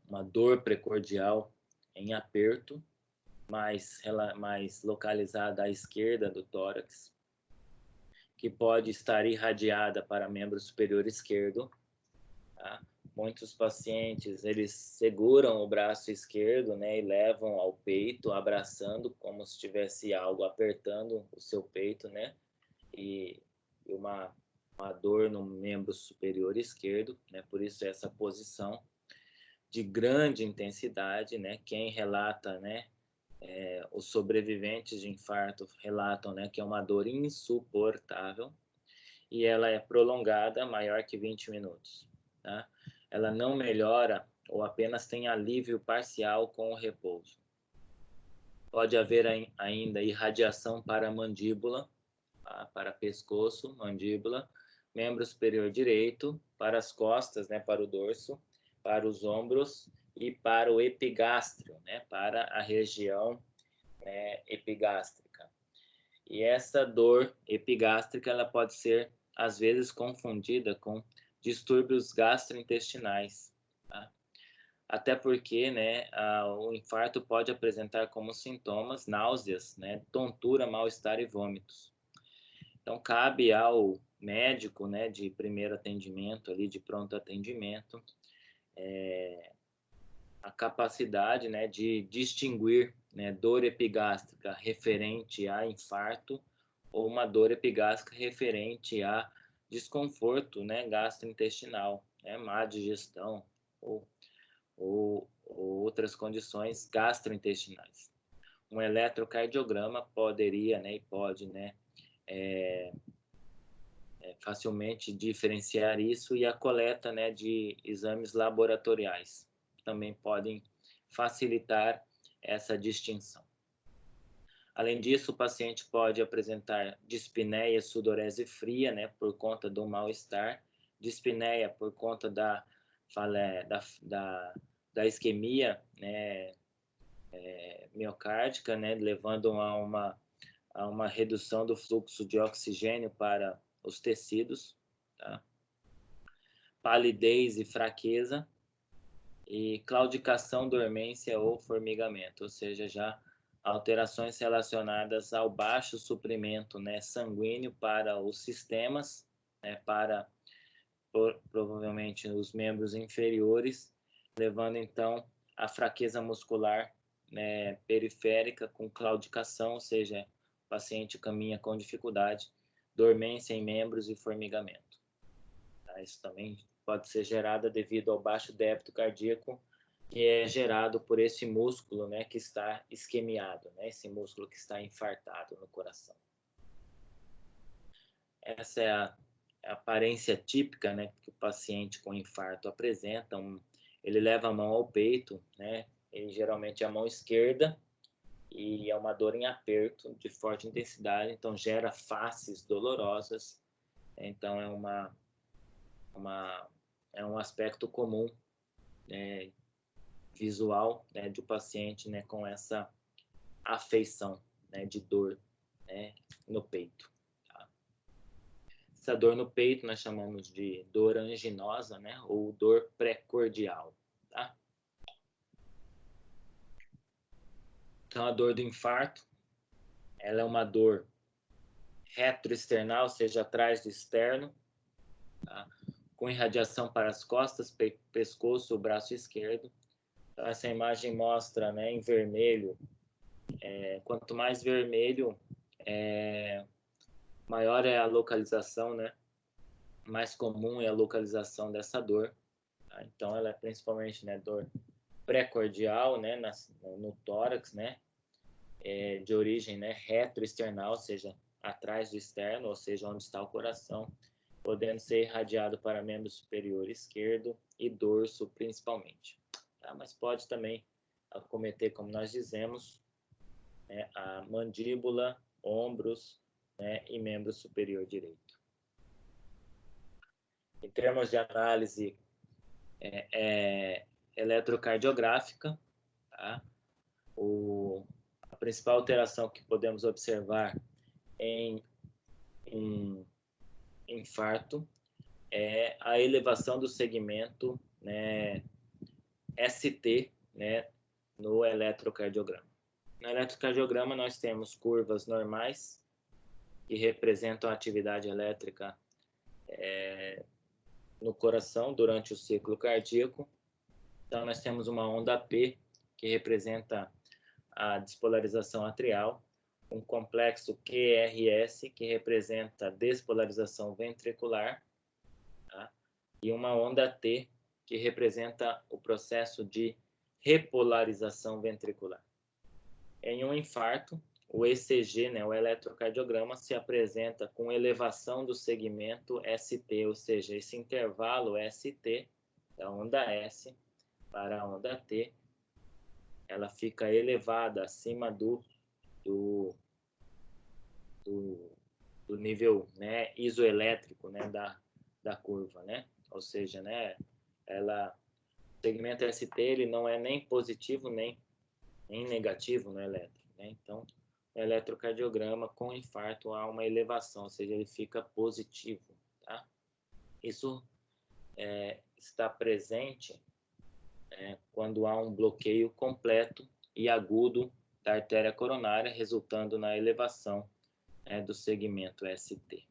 Uma dor precordial em aperto, mais localizada à esquerda do tórax, que pode estar irradiada para membro superior esquerdo. Tá? Muitos pacientes, eles seguram o braço esquerdo, né, e levam ao peito, abraçando, como se tivesse algo apertando o seu peito, né, e uma dor no membro superior esquerdo, né, por isso essa posição de grande intensidade, né, quem relata, né, os sobreviventes de infarto relatam, né, que é uma dor insuportável, e ela é prolongada, maior que 20 minutos. Tá? Ela não melhora ou apenas tem alívio parcial com o repouso. Pode haver ainda irradiação para a mandíbula, tá? Para pescoço, mandíbula, membro superior direito, para as costas, né, para o dorso, para os ombros e para o epigástrio, né, para a região, né, epigástrica. E essa dor epigástrica, ela pode ser, às vezes, confundida com distúrbios gastrointestinais, tá? Até porque, né, o infarto pode apresentar como sintomas náuseas, né, tontura, mal-estar e vômitos. Então, cabe ao médico, né, de primeiro atendimento, ali, de pronto atendimento, a capacidade, né, de distinguir, né, dor epigástrica referente a infarto ou uma dor epigástrica referente a desconforto, né, gastrointestinal, né, má digestão ou outras condições gastrointestinais. Um eletrocardiograma poderia, né, e pode, né, facilmente diferenciar isso, e a coleta, né, de exames laboratoriais também podem facilitar essa distinção. Além disso, o paciente pode apresentar dispneia, sudorese fria, né, por conta do mal-estar, dispneia por conta da isquemia, né, miocárdica, né, levando a uma redução do fluxo de oxigênio para os tecidos, tá? Palidez e fraqueza, e claudicação, dormência ou formigamento, ou seja, já alterações relacionadas ao baixo suprimento, né, sanguíneo para os sistemas, né, para provavelmente os membros inferiores, levando então a fraqueza muscular, né, periférica com claudicação, ou seja, o paciente caminha com dificuldade, dormência em membros e formigamento. Tá? Isso também pode ser gerada devido ao baixo débito cardíaco que é gerado por esse músculo, né, que está isquemiado, né, esse músculo que está infartado no coração. Essa é a aparência típica, né, que o paciente com infarto apresenta. Ele leva a mão ao peito, né, e geralmente a mão esquerda, e é uma dor em aperto de forte intensidade, então gera faces dolorosas. Então é um aspecto comum, visual, né, do paciente, né, com essa afeição, né, de dor, né, no peito. Tá? Essa dor no peito nós chamamos de dor anginosa, né, ou dor precordial. Tá? Então a dor do infarto, ela é uma dor retroesternal, ou seja, atrás do externo, tá? Com irradiação para as costas, pescoço, braço esquerdo. Então, essa imagem mostra, né, em vermelho. Quanto mais vermelho, maior é a localização, né? Mais comum é a localização dessa dor. Tá? Então, ela é principalmente, né, dor precordial, né, no tórax, né? De origem, né, retroesternal, ou seja, atrás do externo, ou seja, onde está o coração, podendo ser irradiado para membro superior esquerdo e dorso principalmente. Tá? Mas pode também acometer, como nós dizemos, né, a mandíbula, ombros, né, e membro superior direito. Em termos de análise eletrocardiográfica, tá? A principal alteração que podemos observar em um infarto é a elevação do segmento, né, ST, né, no eletrocardiograma. No eletrocardiograma nós temos curvas normais que representam a atividade elétrica no coração durante o ciclo cardíaco. Então nós temos uma onda P que representa a despolarização atrial, um complexo QRS que representa a despolarização ventricular, tá? E uma onda T que representa o processo de repolarização ventricular. Em um infarto, o ECG, né, o eletrocardiograma, se apresenta com elevação do segmento ST, ou seja, esse intervalo ST, da onda S para a onda T, ela fica elevada acima do nível, né, isoelétrico, né, da curva, né? Ou seja, né, o segmento ST ele não é nem positivo nem negativo no elétrico, né? Então, no eletrocardiograma com infarto há uma elevação, ou seja, ele fica positivo, tá? Isso está presente quando há um bloqueio completo e agudo da artéria coronária, resultando na elevação do segmento ST.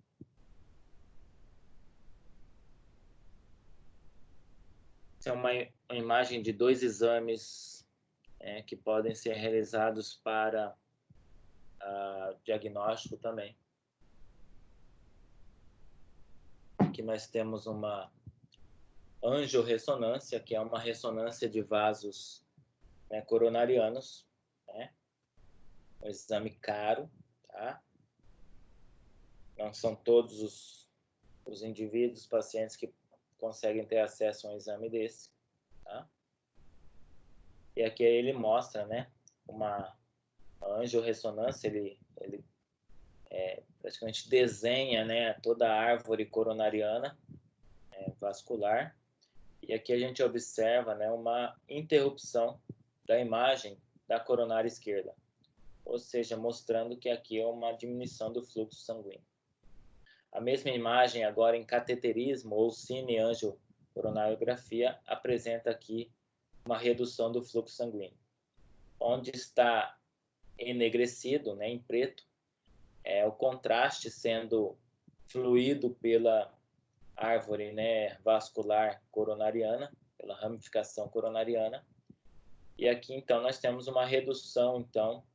Essa é uma imagem de dois exames que podem ser realizados para diagnóstico também. Aqui nós temos uma angiorressonância, que é uma ressonância de vasos coronarianos, né? Um exame caro, tá? Não são todos os indivíduos, pacientes que conseguem ter acesso a um exame desse, tá? E aqui ele mostra, né, uma angiorressonância, ele praticamente desenha, né, toda a árvore coronariana vascular. E aqui a gente observa, né, uma interrupção da imagem da coronária esquerda, ou seja, mostrando que aqui é uma diminuição do fluxo sanguíneo. A mesma imagem agora em cateterismo ou cineangiocoronariografia apresenta aqui uma redução do fluxo sanguíneo. Onde está enegrecido, né, em preto, o contraste sendo fluído pela árvore, né, vascular coronariana, pela ramificação coronariana. E aqui, então, nós temos uma redução, então,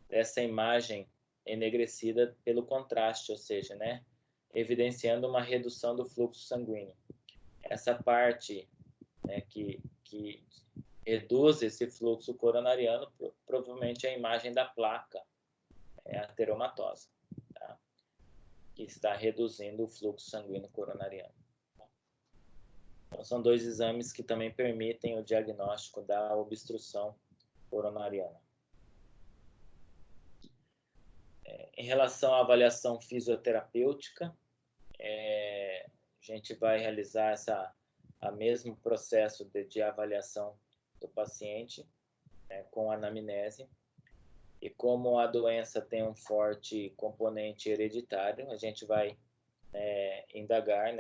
dessa imagem enegrecida pelo contraste, ou seja, né, evidenciando uma redução do fluxo sanguíneo. Essa parte, né, que reduz esse fluxo coronariano, provavelmente a imagem da placa ateromatosa, tá? Que está reduzindo o fluxo sanguíneo coronariano. Então, são dois exames que também permitem o diagnóstico da obstrução coronariana. Em relação à avaliação fisioterapêutica, a gente vai realizar o mesmo processo de avaliação do paciente, com anamnese. E como a doença tem um forte componente hereditário, a gente vai indagar,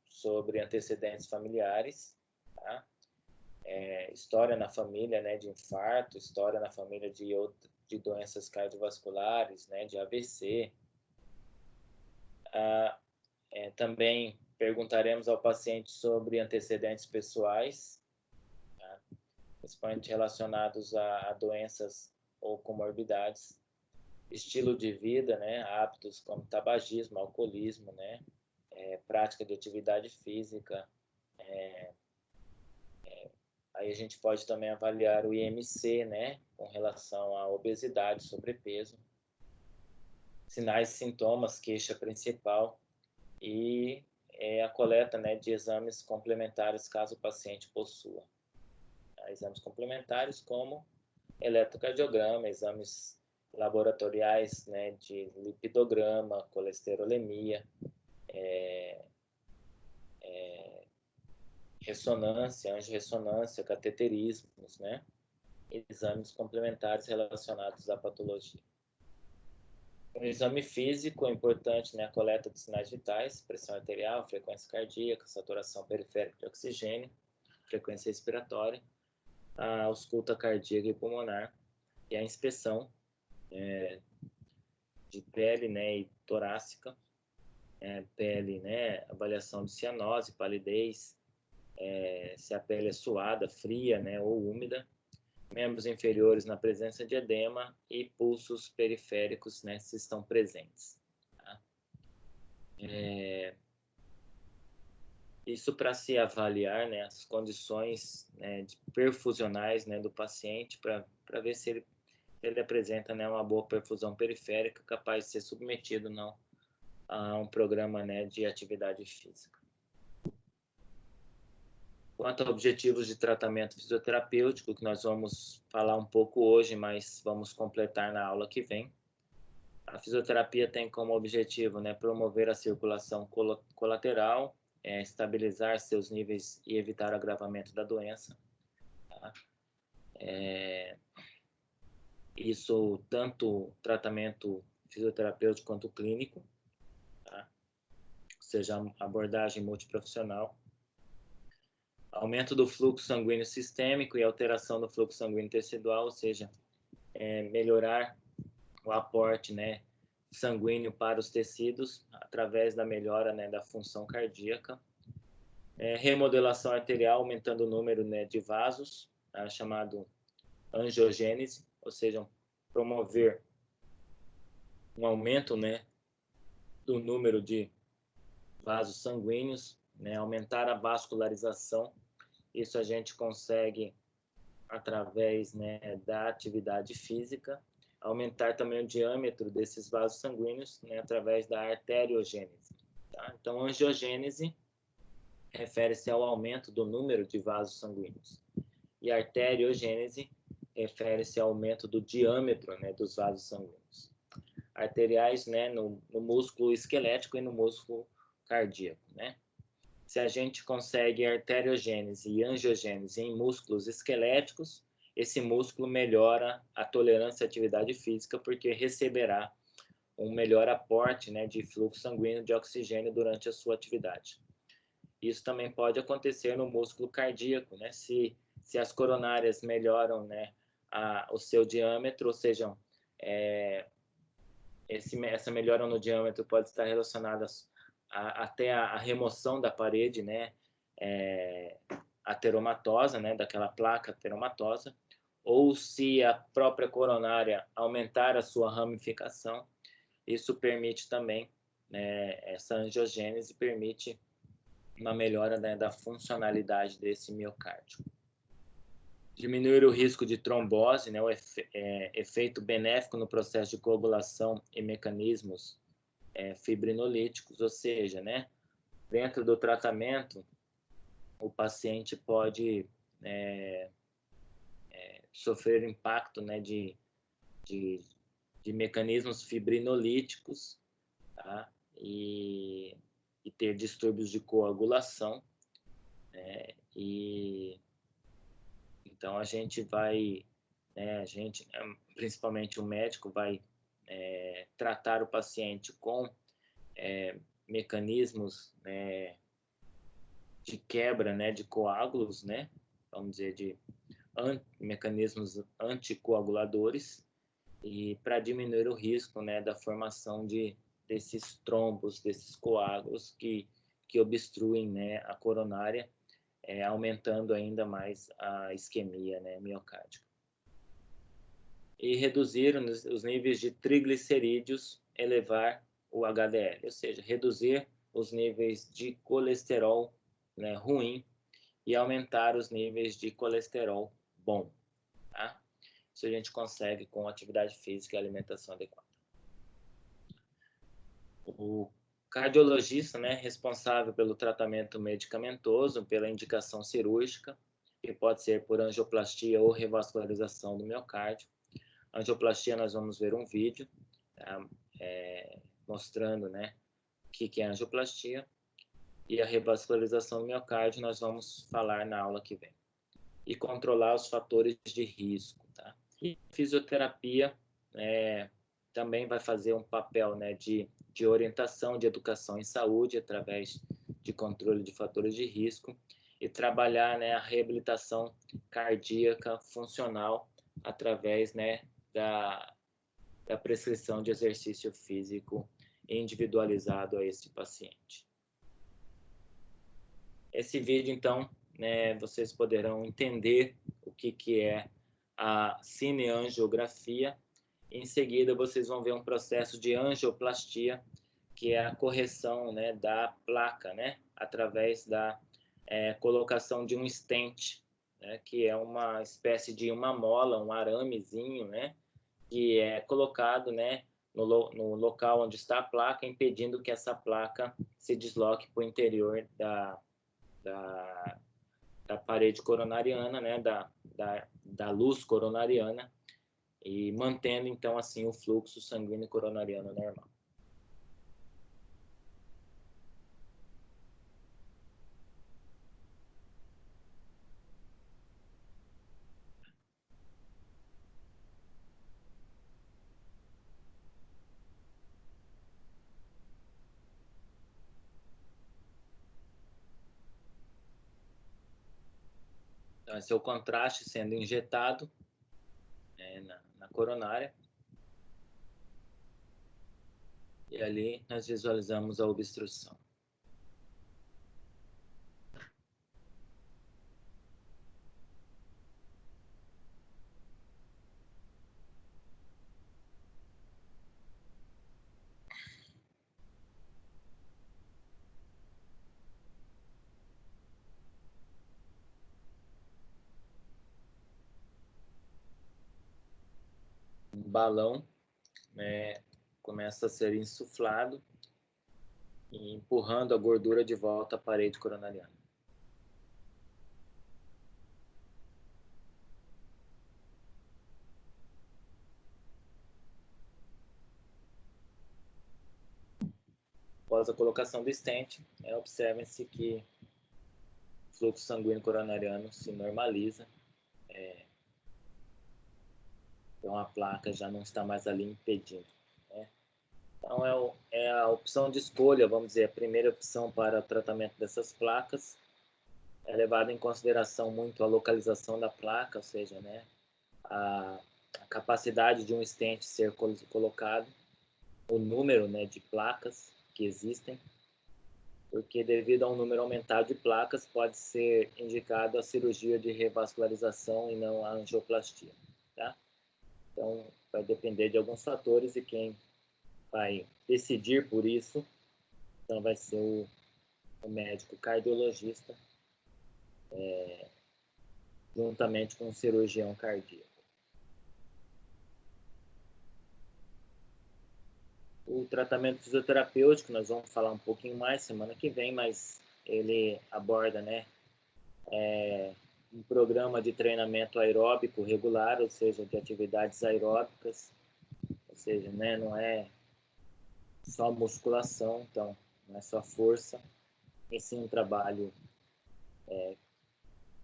sobre antecedentes familiares, tá? História na família, de infarto, história na família de doenças cardiovasculares, de AVC. Também perguntaremos ao paciente sobre antecedentes pessoais, tá? Principalmente relacionados a doenças ou comorbidades, estilo de vida, hábitos como tabagismo, alcoolismo, prática de atividade física. Aí a gente pode também avaliar o IMC, com relação à obesidade, sobrepeso, sinais e sintomas, queixa principal e a coleta, de exames complementares caso o paciente possua. Exames complementares como eletrocardiograma, exames laboratoriais, de lipidograma, colesterolemia, ressonância, angiorressonância, cateterismos, exames complementares relacionados à patologia. O exame físico é importante, a coleta de sinais vitais, pressão arterial, frequência cardíaca, saturação periférica de oxigênio, frequência respiratória, a ausculta cardíaca e pulmonar e a inspeção de pele, e torácica, pele, avaliação de cianose, palidez, se a pele é suada, fria, ou úmida, membros inferiores na presença de edema e pulsos periféricos, se estão presentes. Tá? Isso para se avaliar, as condições perfusionais, do paciente, para ver se ele apresenta, uma boa perfusão periférica, capaz de ser submetido não a um programa, de atividade física. Quanto a objetivos de tratamento fisioterapêutico, que nós vamos falar um pouco hoje, mas vamos completar na aula que vem. A fisioterapia tem como objetivo, promover a circulação colateral, estabilizar seus níveis e evitar o agravamento da doença. Tá? Isso tanto tratamento fisioterapêutico quanto clínico, tá? Ou seja, abordagem multiprofissional. Aumento do fluxo sanguíneo sistêmico e alteração do fluxo sanguíneo tecidual, ou seja, melhorar o aporte, sanguíneo para os tecidos através da melhora, da função cardíaca. Remodelação arterial, aumentando o número, de vasos, chamado angiogênese, ou seja, promover um aumento, do número de vasos sanguíneos, aumentar a vascularização. Isso a gente consegue através, da atividade física, aumentar também o diâmetro desses vasos sanguíneos, através da arteriogênese. Tá? Então, angiogênese refere-se ao aumento do número de vasos sanguíneos. E a arteriogênese refere-se ao aumento do diâmetro, dos vasos sanguíneos. Arteriais, no músculo esquelético e no músculo cardíaco, Se a gente consegue arteriogênese e angiogênese em músculos esqueléticos, esse músculo melhora a tolerância à atividade física, porque receberá um melhor aporte, de fluxo sanguíneo de oxigênio durante a sua atividade. Isso também pode acontecer no músculo cardíaco, Se as coronárias melhoram, o seu diâmetro, ou seja, essa melhora no diâmetro pode estar relacionada até a remoção da parede, ateromatosa, daquela placa ateromatosa, ou se a própria coronária aumentar a sua ramificação, isso permite também, essa angiogênese permite uma melhora, da funcionalidade desse miocárdio. Diminuir o risco de trombose, né, o efeito benéfico no processo de coagulação e mecanismos fibrinolíticos, ou seja, né, dentro do tratamento, o paciente pode sofrer impacto, né, de mecanismos fibrinolíticos, tá? E ter distúrbios de coagulação, né? E então a gente vai, né, principalmente o médico, vai tratar o paciente com mecanismos, né, de quebra, né, de coágulos, né, vamos dizer, de mecanismos anticoaguladores, e para diminuir o risco, né, da formação desses trombos, desses coágulos que obstruem, né, a coronária, aumentando ainda mais a isquemia, né, miocárdica. E reduzir os níveis de triglicerídeos, elevar o HDL, ou seja, reduzir os níveis de colesterol, né, ruim, e aumentar os níveis de colesterol bom, tá? Isso a gente consegue com atividade física e alimentação adequada. O cardiologista, né, responsável pelo tratamento medicamentoso, pela indicação cirúrgica, que pode ser por angioplastia ou revascularização do miocárdio. Angioplastia, nós vamos ver um vídeo, tá? Mostrando, né, o que é angioplastia, e a revascularização do miocárdio nós vamos falar na aula que vem. E controlar os fatores de risco, tá? E fisioterapia também vai fazer um papel, né, de orientação, de educação em saúde, através de controle de fatores de risco, e trabalhar, né, a reabilitação cardíaca funcional através, né, da prescrição de exercício físico individualizado a esse paciente. Esse vídeo, então, né, vocês poderão entender o que é a cineangiografia. Em seguida, vocês vão ver um processo de angioplastia, que é a correção, né, da placa, né, através da colocação de um stent, né, que é uma espécie de uma mola, um aramezinho, né, que é colocado, né, no local onde está a placa, impedindo que essa placa se desloque para o interior da parede coronariana, né, da luz coronariana, e mantendo, então, assim, o fluxo sanguíneo coronariano normal. Então, esse é o contraste sendo injetado na coronária. E ali nós visualizamos a obstrução. Um balão, né, começa a ser insuflado e empurrando a gordura de volta à parede coronariana. Após a colocação do stent, observem-se que o fluxo sanguíneo coronariano se normaliza. Então a placa já não está mais ali impedindo, né? Então é a opção de escolha, vamos dizer, a primeira opção para o tratamento dessas placas. É levada em consideração muito a localização da placa, ou seja, né, a capacidade de um stent ser colocado, o número, né, de placas que existem, porque devido a um número aumentado de placas pode ser indicado a cirurgia de revascularização e não a angioplastia, tá? Então vai depender de alguns fatores, e quem vai decidir por isso, então vai ser o médico cardiologista, juntamente com o cirurgião cardíaco. O tratamento fisioterapêutico, nós vamos falar um pouquinho mais semana que vem, mas ele aborda, né, um programa de treinamento aeróbico regular, ou seja, de atividades aeróbicas, ou seja, né, não é só musculação, então, não é só força, e sim um trabalho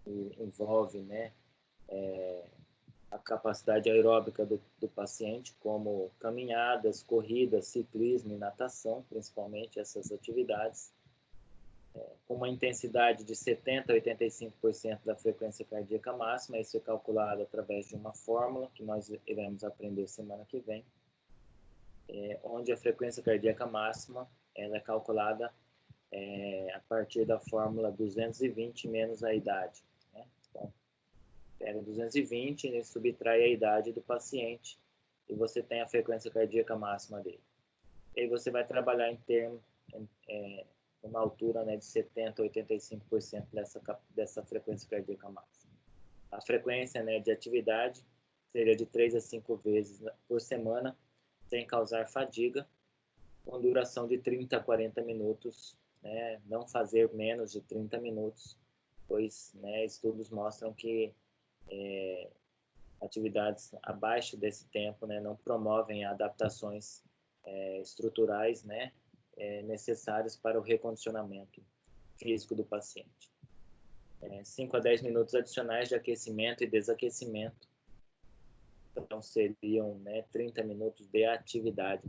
que envolve, né, a capacidade aeróbica do paciente, como caminhadas, corridas, ciclismo e natação, principalmente essas atividades, com uma intensidade de 70% a 85% da frequência cardíaca máxima. Isso é calculado através de uma fórmula que nós iremos aprender semana que vem, onde a frequência cardíaca máxima ela é calculada a partir da fórmula 220 menos a idade. Né? Então, pega 220 e subtrai a idade do paciente e você tem a frequência cardíaca máxima dele. E aí você vai trabalhar em termos, uma altura, né, de 70% a 85% dessa frequência cardíaca máxima. A frequência, né, de atividade seria de 3 a 5 vezes por semana, sem causar fadiga, com duração de 30 a 40 minutos, né, não fazer menos de 30 minutos, pois, né, estudos mostram que atividades abaixo desse tempo, né, não promovem adaptações estruturais, né, necessárias para o recondicionamento físico do paciente. 5 a 10 minutos adicionais de aquecimento e desaquecimento, então seriam, né, 30 minutos de atividade,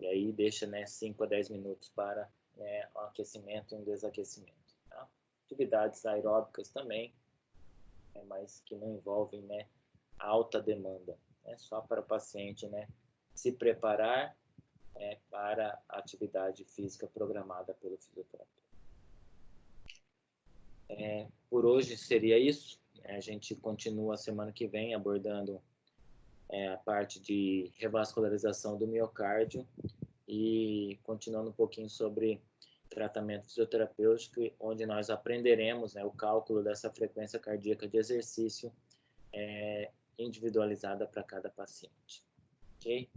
e aí deixa, né, 5 a 10 minutos para, né, um aquecimento e um desaquecimento. Tá? Atividades aeróbicas também, mas que não envolvem, né, alta demanda, né, só para o paciente, né, se preparar para a atividade física programada pelo fisioterapeuta. Por hoje seria isso. A gente continua semana que vem abordando a parte de revascularização do miocárdio e continuando um pouquinho sobre tratamento fisioterapêutico, onde nós aprenderemos, né, o cálculo dessa frequência cardíaca de exercício individualizada para cada paciente. Ok?